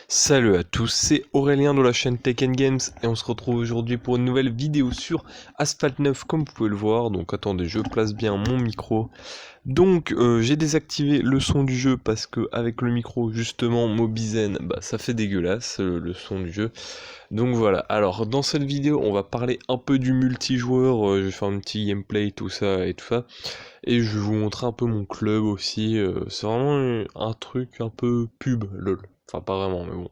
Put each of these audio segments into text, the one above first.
Salut à tous, c'est Aurélien de la chaîne Tech Games et on se retrouve aujourd'hui pour une nouvelle vidéo sur Asphalt 9 comme vous pouvez le voir. Donc attendez, je place bien mon micro. Donc j'ai désactivé le son du jeu parce que avec le micro justement Mobizen, ça fait dégueulasse le son du jeu. Donc voilà, alors dans cette vidéo on va parler un peu du multijoueur, je vais faire un petit gameplay tout ça et tout ça. Et je vais vous montrer un peu mon club aussi, c'est vraiment un truc un peu pub, lol. Enfin pas vraiment, mais bon,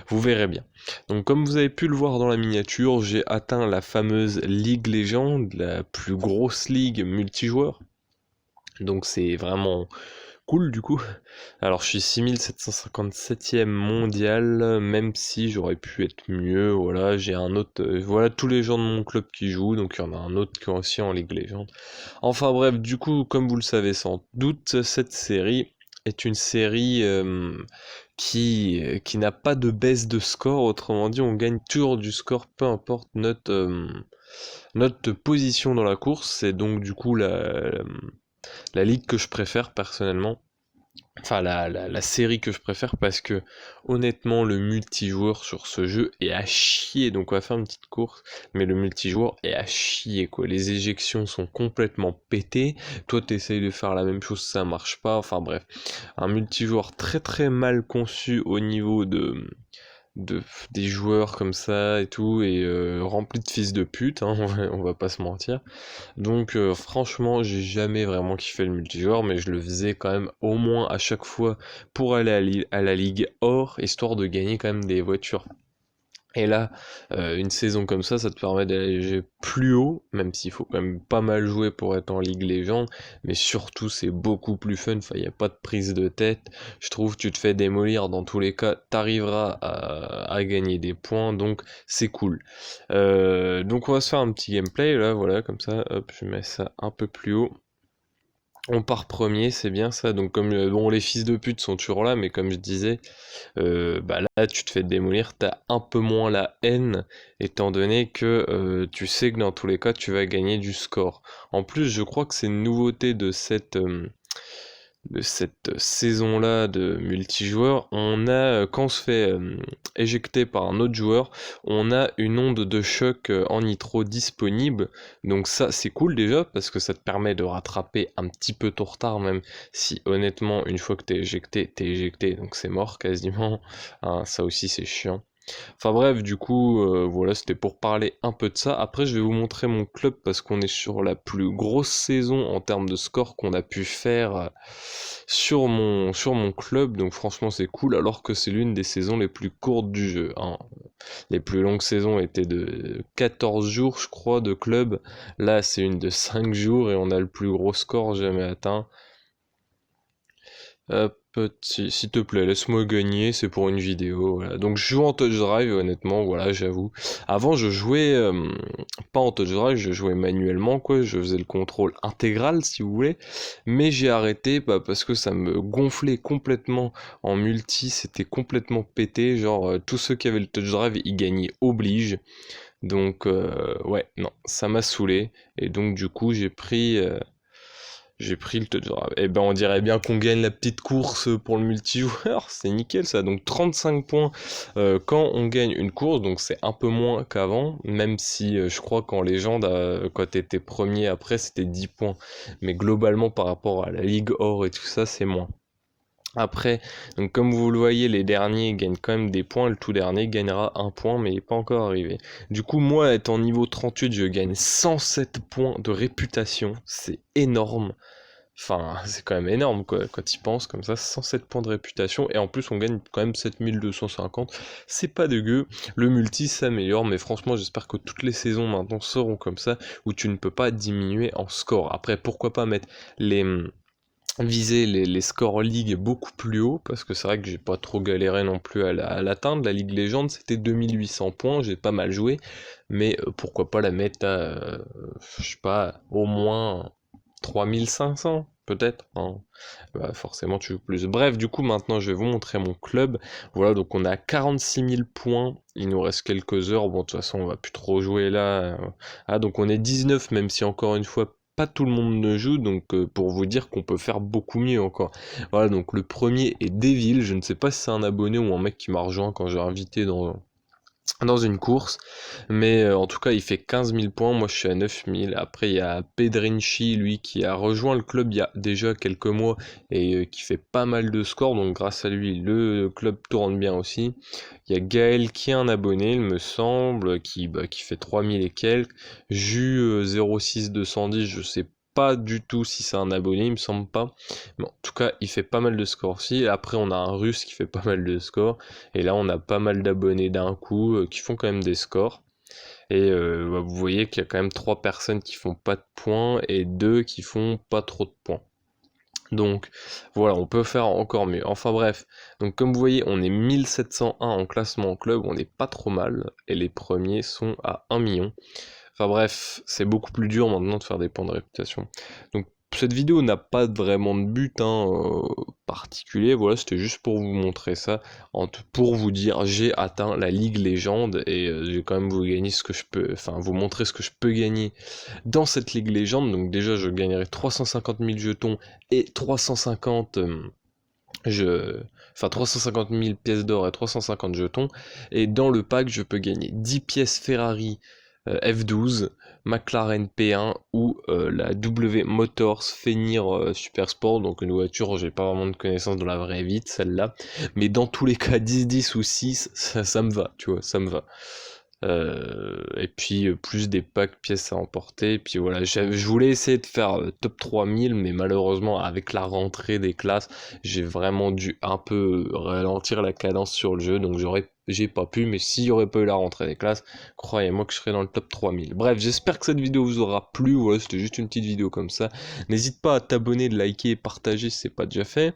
vous verrez bien. Donc comme vous avez pu le voir dans la miniature, j'ai atteint la fameuse Ligue Légende, la plus grosse ligue multijoueur. Donc c'est vraiment cool du coup. Alors je suis 6757e mondial, même si j'aurais pu être mieux, voilà, j'ai un autre, voilà tous les gens de mon club qui jouent, donc il y en a un autre qui est aussi en Ligue Légende. Enfin bref, du coup, comme vous le savez sans doute, cette série est une série qui n'a pas de baisse de score, autrement dit on gagne toujours du score, peu importe notre position dans la course, c'est donc du coup la ligue que je préfère personnellement. Enfin, la série que je préfère parce que honnêtement le multijoueur sur ce jeu est à chier. Donc on va faire une petite course, mais le multijoueur est à chier quoi. Les éjections sont complètement pétées. Toi t'essayes de faire la même chose, ça marche pas. Enfin bref, un multijoueur très très mal conçu au niveau de des joueurs comme ça et tout, et rempli de fils de pute, hein, on va pas se mentir. Donc franchement, j'ai jamais vraiment kiffé le multijoueur, mais je le faisais quand même au moins à chaque fois pour aller à la Ligue Or, histoire de gagner quand même des voitures. Et là, une saison comme ça te permet d'aller plus haut, même s'il faut quand même pas mal jouer pour être en Ligue Légende, mais surtout c'est beaucoup plus fun, enfin il n'y a pas de prise de tête, je trouve tu te fais démolir dans tous les cas, t'arriveras à gagner des points, donc c'est cool. Donc on va se faire un petit gameplay, là voilà, comme ça, hop, je mets ça un peu plus haut. On part premier, c'est bien ça, donc comme bon les fils de pute sont toujours là, mais comme je disais, là tu te fais démolir, t'as un peu moins la haine, étant donné que tu sais que dans tous les cas tu vas gagner du score. En plus je crois que c'est une nouveauté de cette saison-là de multijoueur, on a, quand on se fait éjecter par un autre joueur, on a une onde de choc en nitro disponible, donc ça c'est cool déjà, parce que ça te permet de rattraper un petit peu ton retard, même si honnêtement, une fois que t'es éjecté, donc c'est mort quasiment, hein, ça aussi c'est chiant. Enfin bref, du coup, voilà, c'était pour parler un peu de ça. Après, je vais vous montrer mon club parce qu'on est sur la plus grosse saison en termes de score qu'on a pu faire sur mon club. Donc franchement, c'est cool, alors que c'est l'une des saisons les plus courtes du jeu, hein. Les plus longues saisons étaient de 14 jours, je crois, de club. Là, c'est une de 5 jours et on a le plus gros score jamais atteint. Hop, s'il te plaît, laisse-moi gagner, c'est pour une vidéo, voilà. Donc je joue en touch drive, honnêtement, voilà, j'avoue. Avant, je jouais pas en touch drive, je jouais manuellement, quoi, je faisais le contrôle intégral, si vous voulez, mais j'ai arrêté parce que ça me gonflait complètement en multi, c'était complètement pété, genre tous ceux qui avaient le touch drive, ils gagnaient oblige. Donc ouais, non, ça m'a saoulé, et donc du coup, j'ai pris le touch drive. Et ben on dirait bien qu'on gagne la petite course pour le multijoueur, c'est nickel ça. Donc 35 points quand on gagne une course, donc c'est un peu moins qu'avant, même si je crois qu'en légende, quand t'étais premier après, c'était 10 points. Mais globalement par rapport à la Ligue Or et tout ça, c'est moins. Après, donc comme vous le voyez, les derniers gagnent quand même des points, le tout dernier gagnera un point, mais il n'est pas encore arrivé. Du coup, moi, étant niveau 38, je gagne 107 points de réputation, c'est énorme. Enfin, c'est quand même énorme quoi, quand tu y penses comme ça, 107 points de réputation, et en plus on gagne quand même 7250, c'est pas dégueu, le multi s'améliore, mais franchement j'espère que toutes les saisons maintenant seront comme ça, où tu ne peux pas diminuer en score. Après pourquoi pas mettre les viser les scores ligue beaucoup plus haut, parce que c'est vrai que j'ai pas trop galéré non plus à l'atteindre, la Ligue Légende c'était 2800 points, j'ai pas mal joué, mais pourquoi pas la mettre à, je sais pas, au moins 3500 peut-être, hein. Bah, forcément tu veux plus. Bref, du coup maintenant je vais vous montrer mon club. Voilà, donc on a 46 000 points, il nous reste quelques heures, bon de toute façon on va plus trop jouer là. Ah donc on est 19, même si encore une fois pas tout le monde ne joue, donc pour vous dire qu'on peut faire beaucoup mieux encore. Voilà, donc le premier est Devil, je ne sais pas si c'est un abonné ou un mec qui m'a rejoint quand j'ai invité dans une course, mais en tout cas il fait 15 000 points, moi je suis à 9 000. Après il y a Pedrinchi, lui qui a rejoint le club il y a déjà quelques mois et qui fait pas mal de scores, donc grâce à lui le club tourne bien aussi. Il y a Gaël qui est un abonné il me semble, qui fait 3000 et quelques. Jus 06210, je sais pas du tout si c'est un abonné, il me semble pas. Mais en tout cas, il fait pas mal de scores aussi. Après, on a un russe qui fait pas mal de scores. Et là, on a pas mal d'abonnés d'un coup qui font quand même des scores. Et vous voyez qu'il y a quand même 3 personnes qui font pas de points et 2 qui font pas trop de points. Donc voilà, on peut faire encore mieux. Enfin bref, donc comme vous voyez, on est 1701 en classement en club, on n'est pas trop mal. Et les premiers sont à 1 million. Enfin bref, c'est beaucoup plus dur maintenant de faire des points de réputation. Donc cette vidéo n'a pas vraiment de but particulier, voilà, c'était juste pour vous montrer ça, pour vous dire j'ai atteint la Ligue Légende et je vais quand même vous gagner ce que je peux, enfin vous montrer ce que je peux gagner dans cette Ligue Légende. Donc déjà je gagnerai 350 000 jetons et 350 350 000 pièces d'or et 350 jetons, et dans le pack je peux gagner 10 pièces Ferrari F12, McLaren P1 ou la W Motors Fenir Super Sport, donc une voiture, j'ai pas vraiment de connaissance dans la vraie vie de celle-là, mais dans tous les cas 10 ou 6, ça me va, tu vois, ça me va. Et puis plus des packs pièces à emporter, et puis voilà, je voulais essayer de faire top 3000, mais malheureusement avec la rentrée des classes, j'ai vraiment dû un peu ralentir la cadence sur le jeu, donc j'ai pas pu, mais s'il y aurait pas eu la rentrée des classes, croyez-moi que je serais dans le top 3000. Bref, j'espère que cette vidéo vous aura plu, voilà, c'était juste une petite vidéo comme ça. N'hésite pas à t'abonner, de liker et partager si c'est pas déjà fait.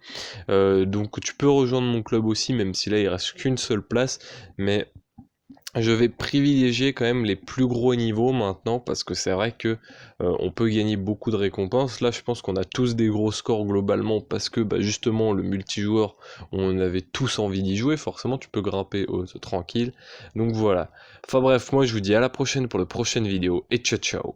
Donc tu peux rejoindre mon club aussi, même si là il reste qu'une seule place, mais je vais privilégier quand même les plus gros niveaux maintenant, parce que c'est vrai que on peut gagner beaucoup de récompenses. Là je pense qu'on a tous des gros scores globalement, parce que justement le multijoueur, on avait tous envie d'y jouer, forcément tu peux grimper tranquille. Donc voilà. Enfin bref, moi je vous dis à la prochaine pour la prochaine vidéo et ciao ciao.